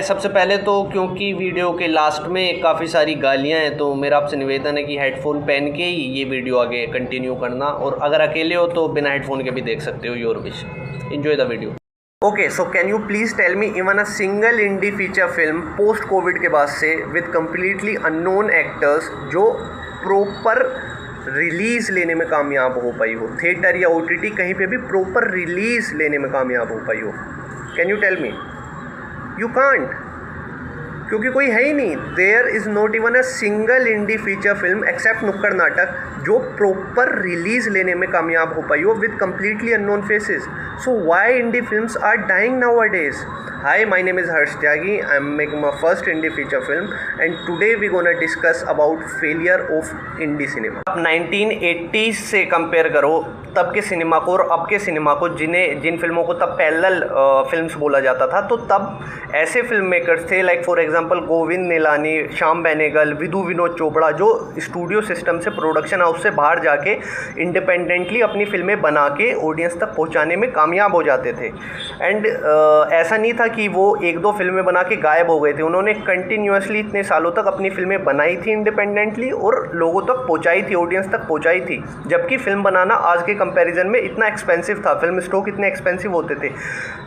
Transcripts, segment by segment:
सबसे पहले तो क्योंकि वीडियो के लास्ट में काफ़ी सारी गालियां हैं तो मेरा आपसे निवेदन है कि हेडफोन पहन के ही ये वीडियो आगे कंटिन्यू करना, और अगर अकेले हो तो बिना हेडफोन के भी देख सकते हो। Your wish. Enjoy the video. Okay, so can you please tell me even a single indie feature film post covid के बाद से विद कम्प्लीटली अननोन एक्टर्स जो प्रॉपर रिलीज़ लेने में कामयाब हो पाई हो, थिएटर या OTT कहीं पे भी प्रॉपर रिलीज़ लेने में कामयाब हो पाई हो। Can you tell me? You can't, क्योंकि कोई है ही नहीं। There is not even a single indie feature film except नुक्कड़ नाटक जो प्रॉपर रिलीज़ लेने में कामयाब हो पाई हो with completely unknown faces. So why indie films are dying nowadays? Hi, my name is Harsh Tyagi. I'm making my first indie feature film and today we're gonna discuss about failure of indie cinema. आप 1980s से compare करो तब के cinema को और अब के cinema को, जिन फिल्मों को तब पैरेलल फिल्म्स बोला जाता था, तो तब ऐसे फिल्म मेकर्स थे like for example Govind Nihalani, Shyam Benegal, Vinod Chopra, जो स्टूडियो सिस्टम से, प्रोडक्शन हाउस से बाहर जाके इंडिपेंडेंटली अपनी फिल्में बना के ऑडियंस तक पहुंचाने में कामयाब हो जाते थे। एंड ऐसा नहीं था कि वो एक दो फिल्में बना के गायब हो गए थे। उन्होंने कंटिन्यूअसली इतने सालों तक अपनी फिल्में बनाई थी इंडिपेंडेंटली और लोगों तक पहुंचाई थी, ऑडियंस तक पहुंचाई थी। जबकि फिल्म बनाना आज के कंपैरिजन में इतना एक्सपेंसिव था, फिल्म स्टॉक इतने एक्सपेंसिव होते थे,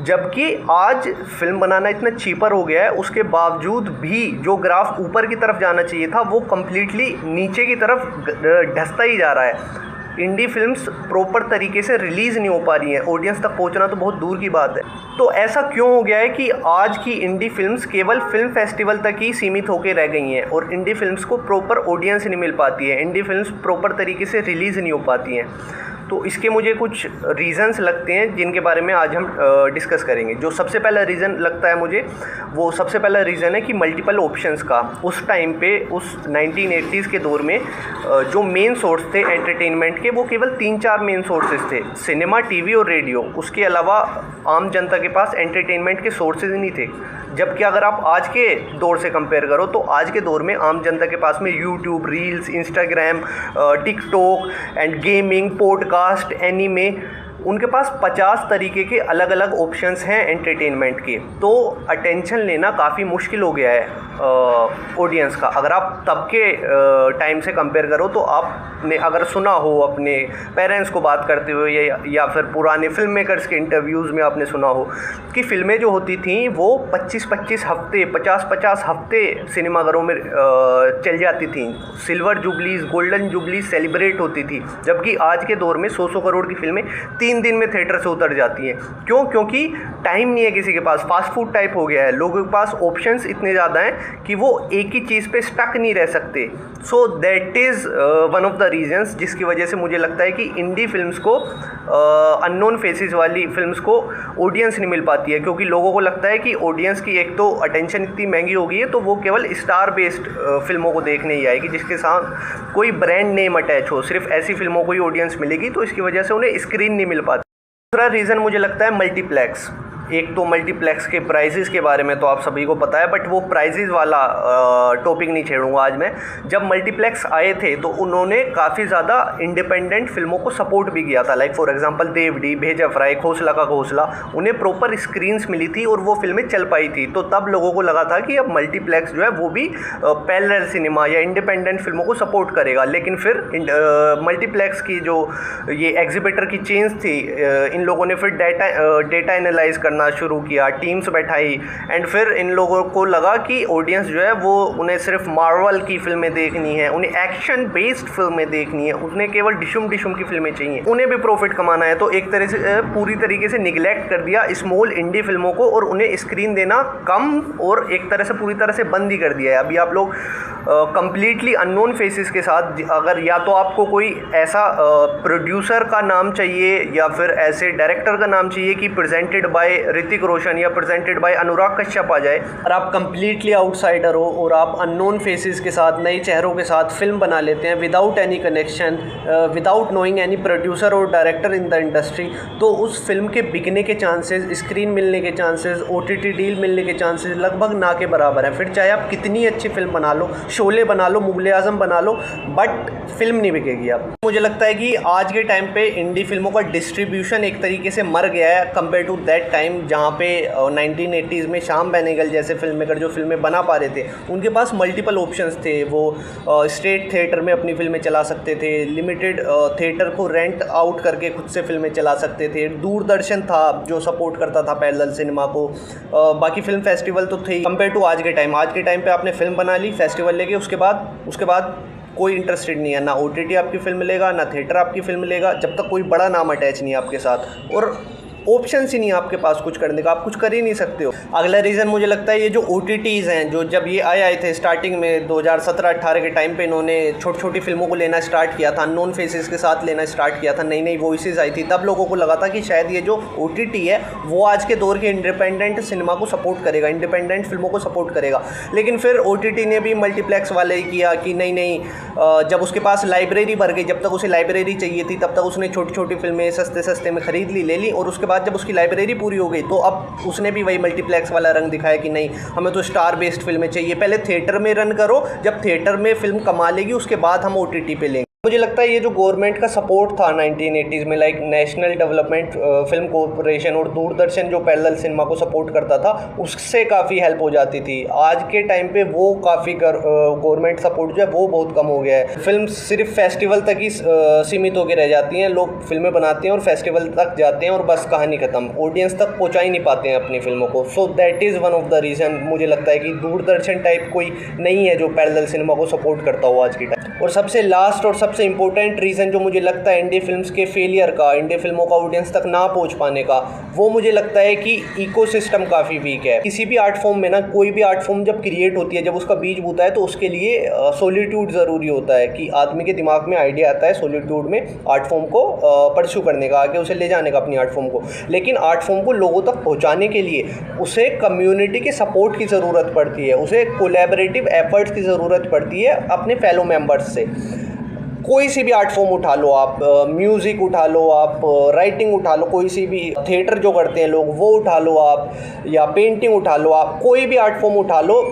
जबकि आज फिल्म बनाना इतना चीपर हो गया है। उसके बावजूद भी जो ग्राफ ऊपर की तरफ जाना चाहिए था वो कम्प्लीटली नीचे की तरफ धंसता ही जा रहा है। इंडी फिल्म्स प्रॉपर तरीके से रिलीज़ नहीं हो पा रही हैं, ऑडियंस तक पहुंचना तो बहुत दूर की बात है। तो ऐसा क्यों हो गया है कि आज की इंडी फिल्म्स केवल फिल्म फेस्टिवल तक ही सीमित होकर रह गई हैं और इंडी फिल्म्स को प्रॉपर ऑडियंस नहीं मिल पाती है, इंडी फिल्म्स प्रॉपर तरीके से रिलीज़ नहीं हो पाती हैं। तो इसके मुझे कुछ रीज़न्स लगते हैं जिनके बारे में आज हम डिस्कस करेंगे। जो सबसे पहला रीज़न लगता है मुझे, वो सबसे पहला रीज़न है कि मल्टीपल ऑप्शंस का। उस टाइम पे, उस 1980s के दौर में जो मेन सोर्स थे एंटरटेनमेंट के, वो केवल 3-4 मेन सोर्सेज थे, सिनेमा, टीवी और रेडियो। उसके अलावा आम जनता के पास एंटरटेनमेंट के सोर्सेज नहीं थे। जबकि अगर आप आज के दौर से कंपेयर करो तो आज के दौर में आम जनता के पास में YouTube, reels, Instagram, TikTok and gaming, podcast, anime, उनके पास 50 तरीके के अलग अलग ऑप्शंस हैं एंटरटेनमेंट के। तो अटेंशन लेना काफ़ी मुश्किल हो गया है ऑडियंस का। अगर आप तब के टाइम से कंपेयर करो तो आपने अगर सुना हो अपने पेरेंट्स को बात करते हुए या फिर पुराने फिल्म मेकर्स के इंटरव्यूज़ में आपने सुना हो कि फ़िल्में जो होती थी वो 25-25 हफ्ते, 50-50 हफ्ते सिनेमाघरों में चल जाती थी। सिल्वर जुबलीज, गोल्डन जुबलीज सेलिब्रेट होती थी। जबकि आज के दौर में 100 करोड़ की फिल्में 3 दिन में थिएटर से उतर जाती हैं। क्यों? क्योंकि टाइम नहीं है किसी के पास, फास्ट फूड टाइप हो गया है। लोगों के पास ऑप्शंस इतने ज़्यादा हैं कि वो एक ही चीज़ पे स्टक नहीं रह सकते। So that is one of the reasons जिसकी वजह से मुझे लगता है कि इंडी फिल्म्स को, अननोन फेसेस वाली फिल्म्स को ऑडियंस नहीं मिल पाती है, क्योंकि लोगों को लगता है कि ऑडियंस की एक तो अटेंशन इतनी महंगी हो गई है तो वो केवल स्टार बेस्ड फिल्मों को देखने ही आएगी जिसके साथ कोई ब्रांड नेम अटैच हो, सिर्फ ऐसी फिल्मों को ही ऑडियंस मिलेगी। तो इसकी वजह से उन्हें स्क्रीन नहीं मिल पाती। दूसरा रीज़न मुझे लगता है मल्टीप्लेक्स। एक तो मल्टीप्लेक्स के प्राइजेज़ के बारे में तो आप सभी को पता है, बट वो प्राइजेज़ वाला टॉपिक नहीं छेड़ूंगा आज मैं। जब मल्टीप्लेक्स आए थे तो उन्होंने काफ़ी ज़्यादा इंडिपेंडेंट फिल्मों को सपोर्ट भी किया था। लाइक फॉर एग्जांपल देवडी, भेजा फ्राई, घोंसला का घोंसला, उन्हें प्रॉपर स्क्रीन्स मिली थी और वो फिल्में चल पाई थी। तो तब लोगों को लगा था कि अब मल्टीप्लेक्स जो है वो भी पैरेलल सिनेमा या इंडिपेंडेंट फिल्मों को सपोर्ट करेगा। लेकिन फिर मल्टीप्लेक्स की जो ये एग्जिबिटर की चेंज थी, इन लोगों ने फिर डेटा एनालाइज करना शुरू किया, टीम्स बैठाई, एंड फिर इन लोगों को लगा कि ऑडियंस जो है वो, उन्हें सिर्फ मार्वल की फिल्में देखनी है, उन्हें एक्शन बेस्ड फिल्में देखनी है, उन्हें केवल डिशुम की फिल्में चाहिए, उन्हें भी प्रॉफिट कमाना है। तो एक तरह से पूरी तरीके से निगलेक्ट कर दिया स्मॉल इंडी फिल्मों को और उन्हें स्क्रीन देना कम और एक तरह से पूरी तरह से बंद ही कर दिया है। अभी आप लोग कंप्लीटली अननोन फेसेस के साथ, अगर या तो आपको कोई ऐसा प्रोड्यूसर का नाम चाहिए या फिर ऐसे डायरेक्टर का नाम चाहिए कि प्रेजेंटेड बाय ऋतिक रोशन या प्रेजेंटेड बाय अनुराग कश्यप आ जाए, और आप कंप्लीटली आउटसाइडर हो और आप अननोन फेसेस के साथ, नए चेहरों के साथ फिल्म बना लेते हैं without any connection, without knowing any producer और डायरेक्टर इन द इंडस्ट्री, तो उस फिल्म के बिकने के चांसेस, स्क्रीन मिलने के चांसेस, OTT डील मिलने के चांसेस लगभग ना के बराबर है। फिर चाहे आप कितनी अच्छी फिल्म बना लो, शोले बना लो, मुगले आजम बना लो, बट फिल्म नहीं बिकेगी। अब मुझे लगता है कि आज के टाइम पे इंडी फिल्मों का डिस्ट्रीब्यूशन एक तरीके से मर गया है कंपेयर टू दैट टाइम, जहाँ पे 1980s में श्याम बेनेगल जैसे फिल्म मेकर जो फिल्में बना पा रहे थे, उनके पास मल्टीपल ऑप्शंस थे। वो स्टेट थिएटर में अपनी फिल्में चला सकते थे, लिमिटेड थिएटर को रेंट आउट करके खुद से फिल्में चला सकते थे, दूरदर्शन था जो सपोर्ट करता था पैरेलल सिनेमा को, बाकी फिल्म फेस्टिवल तो थे। कंपेयर टू आज के टाइम पे आपने फिल्म बना ली, फेस्टिवल लेके, उसके बाद कोई इंटरेस्टेड नहीं है, ना OTT आपकी फिल्म लेगा, ना थिएटर आपकी फिल्म लेगा, जब तक कोई बड़ा नाम अटैच नहीं है आपके साथ, और ऑप्शन ही नहीं है आपके पास कुछ करने का, आप कुछ कर ही नहीं सकते हो। अगला रीज़न मुझे लगता है ये जो OTTs हैं, जो जब ये आए थे स्टार्टिंग में 2017-18 के टाइम पे इन्होंने छोटी छोटी फिल्मों को लेना स्टार्ट किया था, अननोन फेसेस के साथ लेना स्टार्ट किया था, नई नई वॉइसेस आई थी, तब लोगों को लगा था कि शायद ये जो OTT है वो आज के दौर के इंडिपेंडेंट सिनेमा को सपोर्ट करेगा, इंडिपेंडेंट फिल्मों को सपोर्ट करेगा। लेकिन फिर OTT ने भी मल्टीप्लेक्स वाले ही किया कि नहीं, जब उसके पास लाइब्रेरी भर गई, जब तक उसे लाइब्रेरी चाहिए थी तब तक उसने छोटी छोटी फिल्में सस्ते में ख़रीद ले ली, और उसके बाद जब उसकी लाइब्रेरी पूरी हो गई तो अब उसने भी वही मल्टीप्लेक्स वाला रंग दिखाया कि नहीं, हमें तो स्टार बेस्ड फिल्में चाहिए, पहले थिएटर में रन करो, जब थिएटर में फिल्म कमा लेगी उसके बाद हम OTT पे लेंगे। मुझे लगता है ये जो गवर्नमेंट का सपोर्ट था 1980s में, like national development film corporation और दूरदर्शन जो पैरेलल सिनेमा को सपोर्ट करता था, उससे काफ़ी हेल्प हो जाती थी। आज के टाइम पे वो काफ़ी गवर्नमेंट सपोर्ट जो है वो बहुत कम हो गया है। फिल्म सिर्फ फेस्टिवल तक ही सीमित होकर रह जाती हैं, लोग फिल्में बनाते हैं और फेस्टिवल तक जाते हैं और बस कहानी ख़त्म, ऑडियंस तक पहुँचा ही नहीं पाते हैं अपनी फिल्मों को। So that is one of the reason मुझे लगता है कि दूरदर्शन टाइप कोई नहीं है जो पैरेलल सिनेमा को सपोर्ट करता हो आज की टाइम। और सबसे लास्ट और सबसे इम्पोर्टेंट रीज़न जो मुझे लगता है इंडी फिल्म्स के फेलियर का, इंडी फिल्मों का ऑडियंस तक ना पहुंच पाने का, वो मुझे लगता है कि इकोसिस्टम काफ़ी वीक है। किसी भी आर्ट फॉर्म में ना, कोई भी आर्ट फॉर्म जब क्रिएट होती है, जब उसका बीज बूता है, तो उसके लिए सॉलिट्यूड ज़रूरी होता है कि आदमी के दिमाग में आइडिया आता है सॉलिट्यूड में आर्ट फॉर्म को परस्यू करने का, आगे उसे ले जाने का अपनी आर्ट फॉर्म को। लेकिन आर्ट फॉर्म को लोगों तक पहुँचाने के लिए उसे कम्युनिटी के सपोर्ट की ज़रूरत पड़ती है, उसे कोलैबोरेटिव एफर्ट्स की ज़रूरत पड़ती है अपने फेलो मेम्बर्स से। कोई सी भी आर्ट फॉर्म उठा लो आप, म्यूज़िक उठा लो आप, राइटिंग उठा लो, कोई सी भी थिएटर जो करते हैं लोग वो उठा लो आप, या पेंटिंग उठा लो आप, कोई भी आर्ट फॉर्म उठा लो,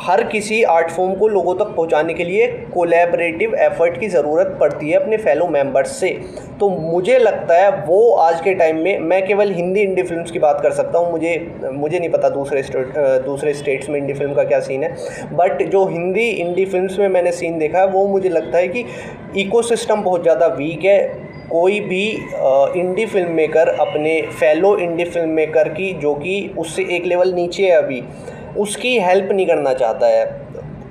हर किसी आर्ट फॉर्म को लोगों तक पहुंचाने के लिए कोलैबोरेटिव एफर्ट की ज़रूरत पड़ती है अपने फेलो मेंबर्स से। तो मुझे लगता है वो आज के टाइम में, मैं केवल हिंदी इंडी फिल्म्स की बात कर सकता हूँ, मुझे नहीं पता दूसरे स्टेट्स में इंडी फिल्म का क्या सीन है, बट जो हिंदी इंडी फिल्म्स में मैंने सीन देखा है वो मुझे लगता है कि इकोसिस्टम बहुत ज़्यादा वीक है। कोई भी इंडी फिल्म मेकर अपने फेलो इंडी फिल्म मेकर की, जो कि उससे एक लेवल नीचे है अभी, उसकी हेल्प नहीं करना चाहता है।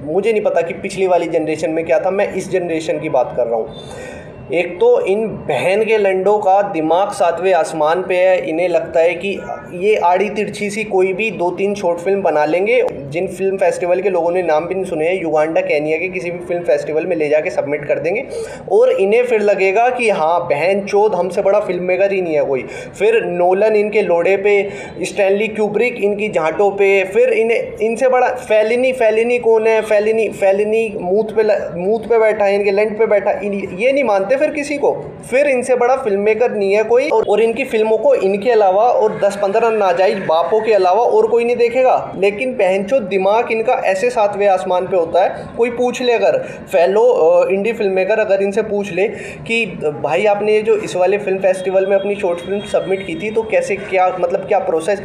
मुझे नहीं पता कि पिछली वाली जनरेशन में क्या था, मैं इस जनरेशन की बात कर रहा हूँ। एक तो इन बहन के लंडों का दिमाग 7वें आसमान पे है, इन्हें लगता है कि ये आड़ी तिरछी सी कोई भी 2-3 शॉर्ट फिल्म बना लेंगे, जिन फिल्म फेस्टिवल के लोगों ने नाम भी नहीं सुने हैं, युगांडा केनिया के किसी भी फिल्म फेस्टिवल में ले जाके सबमिट कर देंगे, और इन्हें फिर लगेगा कि हाँ बहन चोद हमसे बड़ा फिल्म मेकर ही नहीं है कोई। फिर नोलन इनके लोड़े पे, स्टैनली क्यूब्रिक इनकी झांटों पे, फिर इनसे बड़ा फेलिनी कौन है, फेलिनी मूथ पे बैठा है, इनके लैंड पे बैठा, ये नहीं मानते फिर किसी को, फिर इनसे बड़ा फिल्म मेकर नहीं है कोई, और इनकी फिल्मों को इनके अलावा और 10-15 नाजायज बापों के अलावा और कोई नहीं देखेगा। लेकिन बहनचोद दिमाग इनका ऐसे 7वें आसमान पे होता है, कोई पूछ ले, अगर फेलो इंडी फिल्म मेकर अगर इनसे पूछ ले कि भाई आपने ये जो इस वाले फिल्म फेस्टिवल में अपनी शॉर्ट फिल्म सबमिट की थी, तो कैसे, क्या मतलब, क्या प्रोसेस,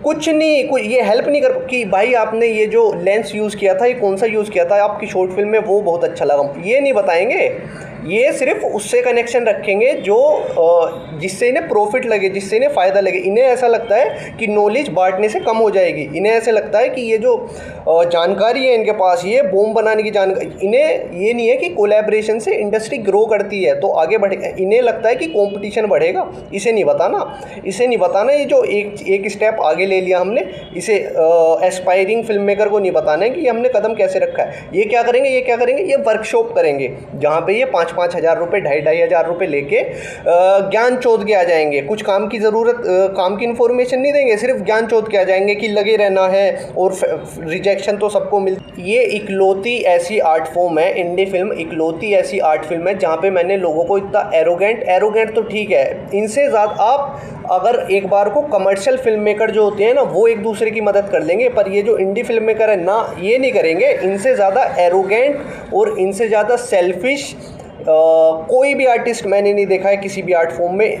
कुछ नहीं, कोई ये हेल्प नहीं कर कि भाई आपने ये जो लेंस यूज़ किया था ये कौन सा यूज़ किया था आपकी शॉर्ट फिल्म में, वो बहुत अच्छा लगा, ये नहीं बताएंगे। ये सिर्फ उससे कनेक्शन रखेंगे जो जिससे इन्हें प्रॉफिट लगे, जिससे इन्हें फ़ायदा लगे। इन्हें ऐसा लगता है कि नॉलेज बांटने से कम हो जाएगी, इन्हें ऐसा लगता है कि ये जो जानकारी है इनके पास, ये बॉम्ब बनाने की जानकारी, इन्हें ये नहीं है कि कोलैबोरेशन से इंडस्ट्री ग्रो करती है तो आगे बढ़ेगा, इन्हें लगता है कि कंपटीशन बढ़ेगा। इसे नहीं बताना ये जो एक स्टेप आगे ले लिया हमने, इसे एस्पायरिंग फिल्म मेकर को नहीं बताना है कि हमने कदम कैसे रखा है। ये क्या करेंगे, ये वर्कशॉप करेंगे जहाँ पे ये 5 5-5 हज़ार रुपये, 2,500 हज़ार रुपये लेके ज्ञान चोद के आ जाएंगे। कुछ काम की ज़रूरत, काम की इन्फॉर्मेशन नहीं देंगे, सिर्फ ज्ञान चोद के आ जाएंगे कि लगे रहना है और रिजेक्शन तो सबको मिलती। ये इकलौती ऐसी आर्ट फॉर्म है, इंडी फिल्म इकलौती ऐसी आर्ट फिल्म है जहाँ पे मैंने लोगों को इतना एरोगेंट तो ठीक है, इनसे ज़्यादा आप अगर एक बार को कमर्शियल फिल्म मेकर जो होते हैं ना, वो एक दूसरे की मदद कर देंगे, पर ये जो इंडी फिल्म मेकर है ना, ये नहीं करेंगे। इनसे ज़्यादा एरोगेंट और इनसे ज़्यादा सेल्फिश कोई भी आर्टिस्ट मैंने नहीं देखा है किसी भी आर्ट फॉर्म में।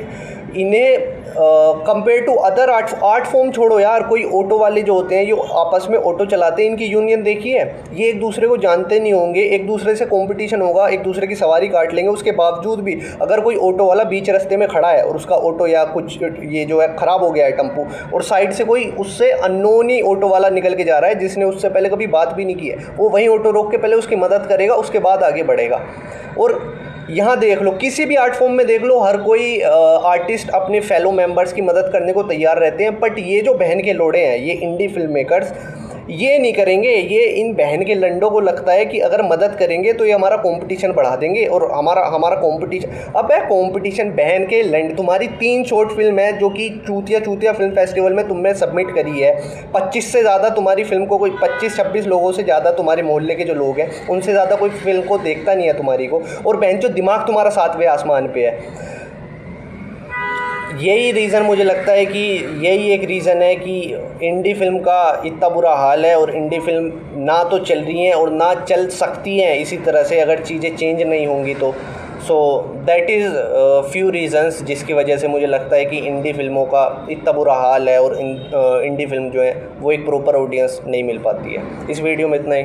इन्हें compare to other art form छोड़ो यार, कोई ऑटो वाले जो होते हैं, जो आपस में ऑटो चलाते हैं, इनकी यूनियन देखी है, ये एक दूसरे को जानते नहीं होंगे, एक दूसरे से कंपटीशन होगा, एक दूसरे की सवारी काट लेंगे। उसके बावजूद भी अगर कोई ऑटो वाला बीच रास्ते में खड़ा है और उसका ऑटो या कुछ ये जो है ख़राब हो गया है टेम्पो, और साइड से कोई उससे अननोन ही ऑटो वाला निकल के जा रहा है जिसने उससे पहले कभी बात भी नहीं की है, वो वहीं ऑटो रोक के पहले उसकी मदद करेगा, उसके बाद आगे बढ़ेगा। और यहाँ देख लो, किसी भी आर्ट फॉर्म में देख लो, हर कोई आर्टिस्ट अपने फेलो मेंबर्स की मदद करने को तैयार रहते हैं, बट ये जो बहन के लोड़े हैं, ये इंडी फिल्म मेकर्स, ये नहीं करेंगे। ये इन बहन के लंडों को लगता है कि अगर मदद करेंगे तो ये हमारा कंपटीशन बढ़ा देंगे और हमारा कंपटीशन। अब है कंपटीशन बहन के लंड, तुम्हारी 3 शॉर्ट फिल्म है जो कि चूतिया फिल्म फेस्टिवल में तुमने सबमिट करी है, 25 से ज़्यादा तुम्हारी फिल्म को, कोई 25-26 लोगों से ज़्यादा तुम्हारे मोहल्ले के जो लोग हैं उनसे ज़्यादा कोई फिल्म को देखता नहीं है तुम्हारी को, और बहन जो दिमाग तुम्हारा 7वें आसमान पे है। यही रीज़न मुझे लगता है कि यही एक रीज़न है कि इंडी फिल्म का इतना बुरा हाल है, और इंडी फिल्म ना तो चल रही हैं और ना चल सकती हैं इसी तरह से अगर चीज़ें चेंज नहीं होंगी तो। So that is few reasons जिसकी वजह से मुझे लगता है कि इंडी फिल्मों का इतना बुरा हाल है, और इंडी फिल्म जो है वो एक प्रॉपर ऑडियंस नहीं मिल पाती है। इस वीडियो में इतना ही।